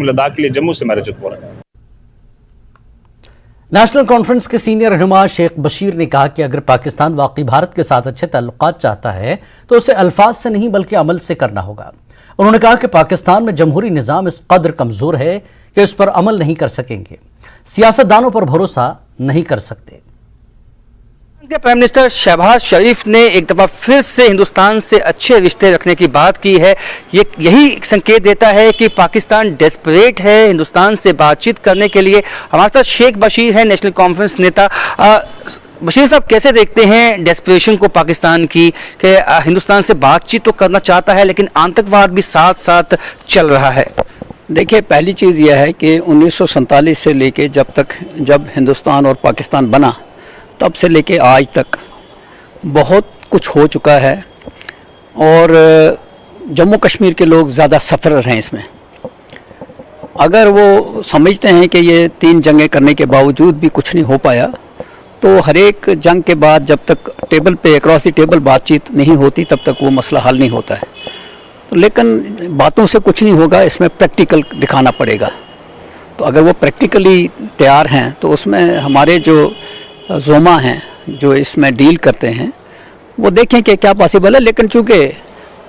लद्दाख के लिए जम्मू से हमारा जुत हो रहा है। नेशनल कॉन्फ्रेंस के सीनियर रहनुमा शेख बशीर ने कहा कि अगर पाकिस्तान वाकई भारत के साथ अच्छे ताल्लुकात चाहता है तो उसे अल्फाज से नहीं बल्कि अमल से करना होगा। उन्होंने कहा कि पाकिस्तान में जमहूरी निज़ाम इस कदर कमज़ोर है कि उस पर अमल नहीं कर सकेंगे, सियासतदानों पर भरोसा नहीं कर सकते। प्राइम मिनिस्टर शहबाज शरीफ ने एक दफ़ा फिर से हिंदुस्तान से अच्छे रिश्ते रखने की बात की है। यही संकेत देता है कि पाकिस्तान डेस्परेट है हिंदुस्तान से बातचीत करने के लिए। हमारे साथ शेख बशीर है, नेशनल कॉन्फ्रेंस नेता। बशीर साहब, कैसे देखते हैं डेस्परेशन को पाकिस्तान की कि हिंदुस्तान से बातचीत तो करना चाहता है लेकिन आतंकवाद भी साथ साथ चल रहा है? देखिए, पहली चीज़ यह है कि 1947 से लेके जब हिंदुस्तान और पाकिस्तान बना तब से लेके आज तक बहुत कुछ हो चुका है और जम्मू कश्मीर के लोग ज़्यादा सफ़रर हैं इसमें। अगर वो समझते हैं कि ये 3 जंगें करने के बावजूद भी कुछ नहीं हो पाया तो हर एक जंग के बाद जब तक टेबल पे अक्रॉस द टेबल बातचीत नहीं होती तब तक वो मसला हल नहीं होता है। तो लेकिन बातों से कुछ नहीं होगा, इसमें प्रैक्टिकल दिखाना पड़ेगा। तो अगर वो प्रैक्टिकली तैयार हैं तो उसमें हमारे जो जोमा हैं जो इसमें डील करते हैं वो देखें कि क्या पॉसिबल है। लेकिन चूँकि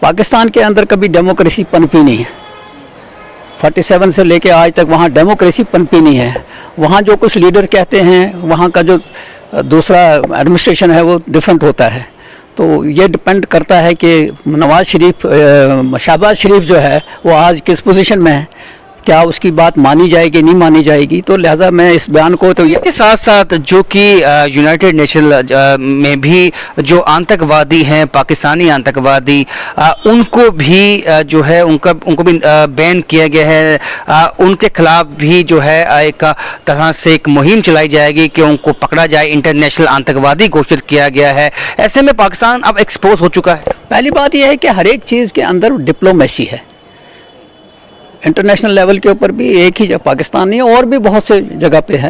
पाकिस्तान के अंदर कभी डेमोक्रेसी पनपी नहीं है, 47 से लेके आज तक वहाँ डेमोक्रेसी पनपी नहीं है। वहाँ जो कुछ लीडर कहते हैं, वहाँ का जो दूसरा एडमिनिस्ट्रेशन है वो डिफरेंट होता है। तो ये डिपेंड करता है कि शहबाज शरीफ जो है वो आज किस पोजीशन में है, क्या उसकी बात मानी जाएगी नहीं मानी जाएगी। तो लिहाजा मैं इस बयान को तो इसके साथ साथ जो कि यूनाइटेड नेशन में भी जो आतंकवादी हैं, पाकिस्तानी आतंकवादी, उनको भी जो है उनको भी बैन किया गया है। उनके खिलाफ भी जो है एक तरह से एक मुहिम चलाई जाएगी कि उनको पकड़ा जाए, इंटरनेशनल आतंकवादी घोषित किया गया है। ऐसे में पाकिस्तान अब एक्सपोज हो चुका है। पहली बात यह है कि हर एक चीज़ के अंदर डिप्लोमेसी है। इंटरनेशनल लेवल के ऊपर भी एक ही पाकिस्तान नहीं, और भी बहुत से जगह पे है।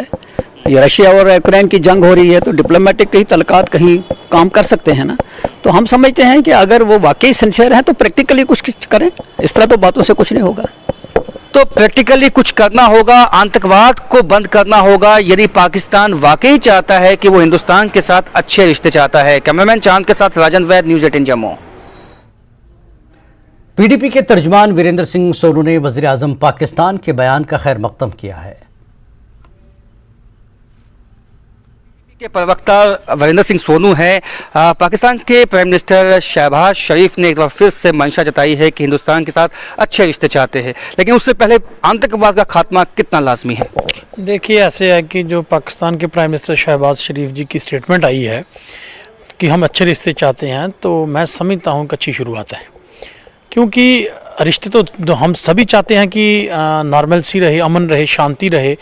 ये रशिया और यूक्रेन की जंग हो रही है तो डिप्लोमेटिक कहीं तलकात कहीं काम कर सकते हैं ना। तो हम समझते हैं कि अगर वो वाकई सिंसियर हैं तो प्रैक्टिकली कुछ करें, इस तरह तो बातों से कुछ नहीं होगा। तो प्रैक्टिकली कुछ करना होगा, आतंकवाद को बंद करना होगा यदि पाकिस्तान वाकई चाहता है कि वो हिंदुस्तान के साथ अच्छे रिश्ते चाहता है। कैमरामैन चांद के साथ राजन वैद, न्यूज़ 18 जम्मू। पीडीपी के तर्जुमान वीरेंद्र सिंह सोनू ने वज़ीर आज़म पाकिस्तान के बयान का खैर मकदम किया है। के प्रवक्ता वीरेंद्र सिंह सोनू हैं। पाकिस्तान के प्राइम मिनिस्टर शहबाज शरीफ ने एक बार फिर से मंशा जताई है कि हिंदुस्तान के साथ अच्छे रिश्ते चाहते हैं, लेकिन उससे पहले आतंकवाद का खात्मा कितना लाजमी है? देखिए, ऐसे है कि जो पाकिस्तान के प्राइम मिनिस्टर शहबाज शरीफ जी की स्टेटमेंट आई है कि हम अच्छे रिश्ते चाहते हैं, तो मैं समझता हूँ कि अच्छी शुरुआत है। क्योंकि रिश्ते तो हम सभी चाहते हैं कि नॉर्मल सी रहे, अमन रहे, शांति रहे।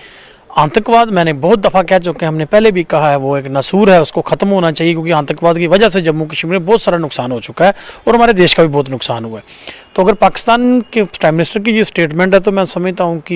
आतंकवाद मैंने बहुत दफ़ा कह चुके हैं, हमने पहले भी कहा है, वो एक नसूर है, उसको ख़त्म होना चाहिए। क्योंकि आतंकवाद की वजह से जम्मू कश्मीर में बहुत सारा नुकसान हो चुका है और हमारे देश का भी बहुत नुकसान हुआ है। तो अगर पाकिस्तान के प्राइम मिनिस्टर की ये स्टेटमेंट है तो मैं समझता हूँ कि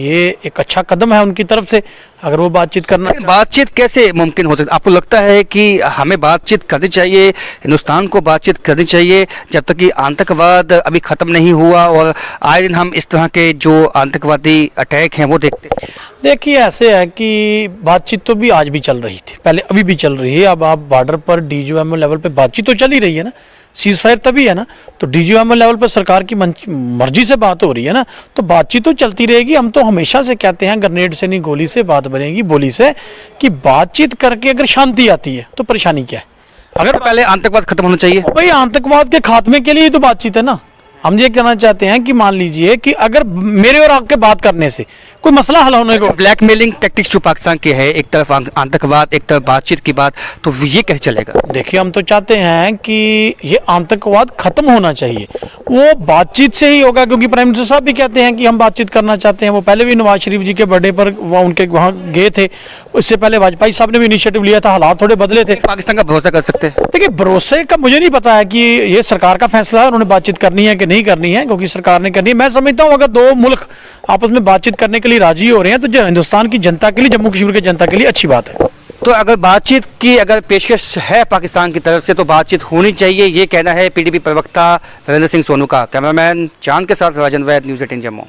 ये एक अच्छा कदम है उनकी तरफ से। अगर वो बातचीत करना, बातचीत कैसे मुमकिन हो सकती है? आपको लगता है कि हमें बातचीत करनी चाहिए, हिंदुस्तान को बातचीत करनी चाहिए जब तक कि आतंकवाद अभी ख़त्म नहीं हुआ और आए दिन हम इस तरह के जो आतंकवादी अटैक हैं वो देखते हैं? देखिए, ऐसे है कि बातचीत तो भी आज भी चल रही थी, पहले अभी भी चल रही है। अब आप बॉर्डर पर DGMO लेवल पे बातचीत तो चल ही रही है ना, सीज फायर तभी है ना। तो DGMO लेवल पर सरकार की मर्जी से बात हो रही है ना, तो बातचीत तो चलती रहेगी। हम तो हमेशा से कहते हैं ग्रेनेड से नहीं गोली से बात बनेगी, बोली से, कि बातचीत करके अगर शांति आती है तो परेशानी क्या है? अगर पहले आतंकवाद खत्म होना चाहिए भाई, आतंकवाद के खात्मे के लिए तो बातचीत है ना। हम ये कहना चाहते हैं कि मान लीजिए कि अगर मेरे और आपके बात करने से कोई मसला हल होने को, ब्लैकमेलिंग टैक्टिक्स जो पाकिस्तान के है, एक तरफ आतंकवाद, एक तरफ बातचीत की बात, तो ये कैसे चलेगा? देखिए, हम तो चाहते हैं कि ये आतंकवाद खत्म होना चाहिए, वो बातचीत से ही होगा। क्योंकि प्राइम मिनिस्टर साहब भी कहते हैं कि हम बातचीत करना चाहते हैं। वो पहले भी नवाज शरीफ जी के बर्थडे पर उनके वहाँ गए थे, उससे पहले वाजपेयी साहब ने भी इनिशिएटिव लिया था, हालात थोड़े बदले थे। पाकिस्तान का भरोसा कर सकते हैं? देखिए, भरोसे का मुझे नहीं पता है कि ये सरकार का फैसला है, उन्होंने बातचीत करनी है कि नहीं करनी है, क्योंकि सरकार ने करनी है। मैं समझता हूँ अगर दो मुल्क आपस में बातचीत करने के लिए राजी हो रहे हैं तो जो हिंदुस्तान की जनता के लिए, जम्मू कश्मीर की जनता के लिए अच्छी बात है। तो अगर बातचीत की अगर पेशकश है पाकिस्तान की तरफ से तो बातचीत होनी चाहिए, ये कहना है पीडीपी प्रवक्ता वीरेंद्र सिंह सोनू का। कैमरामैन चांद के साथ राजन वैद, न्यूज़ 18 जम्मू।